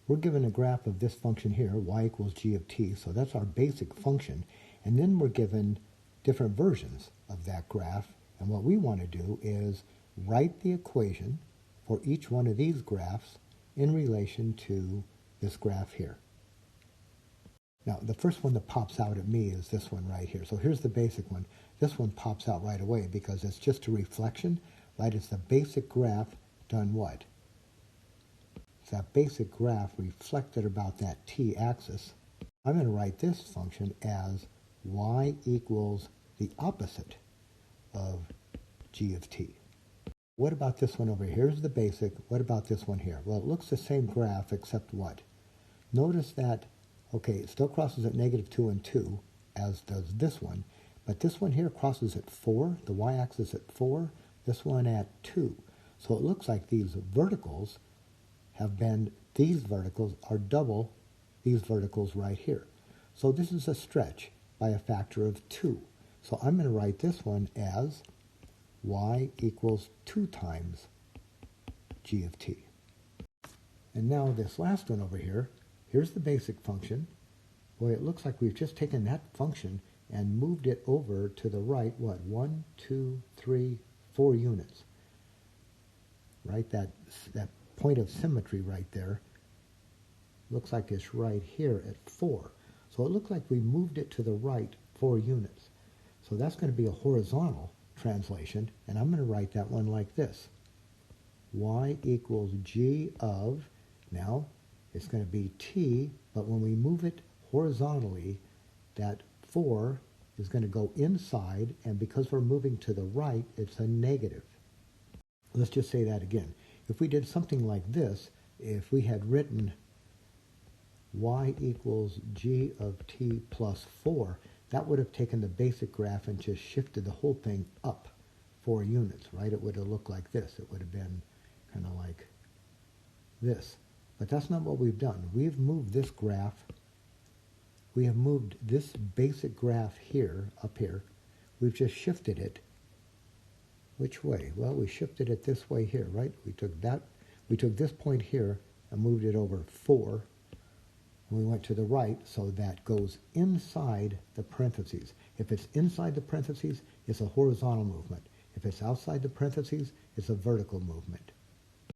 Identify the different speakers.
Speaker 1: we're given a graph of this function here, y equals g of t, so that's our basic function, and then we're given different versions of that graph, and what we want to do is write the equation for each one of these graphs in relation to this graph here. Now, the first one that pops out at me is this one right here. So here's the basic one. This one pops out right away because it's just a reflection, right? It's the basic graph done what? It's that basic graph reflected about that t-axis. I'm going to write this function as y equals the opposite of g of t. What about this one over here? Here's the basic. What about this one here? Well, it looks the same graph except what? Notice that, okay, it still crosses at -2 and 2, as does this one, but this one here crosses at 4, the y-axis at 4, this one at 2. So it looks like these verticals are double these verticals right here. So this is a stretch by a factor of 2. So I'm going to write this one as y equals 2 times g of t. And now this last one over here, here's the basic function. Boy, it looks like we've just taken that function and moved it over to the right, what, 1, 2, 3, 4 units. Right, that point of symmetry right there looks like it's right here at 4. So it looks like we moved it to the right 4 units. So that's going to be a horizontal translation, and I'm going to write that one like this. Y equals g of, now it's going to be t, but when we move it horizontally, that 4 is going to go inside, and because we're moving to the right, it's a negative. Let's just say that again. If we did something like this, if we had written y equals g of t plus 4, that would have taken the basic graph and just shifted the whole thing up 4 units, right? It would have looked like this. It would have been kind of like this. But that's not what we've done. We've moved this graph. We have moved this basic graph here, up here. We've just shifted it. Which way? Well, we shifted it this way here, right? We took this point here and moved it over 4. And we went to the right, so that goes inside the parentheses. If it's inside the parentheses, it's a horizontal movement. If it's outside the parentheses, it's a vertical movement.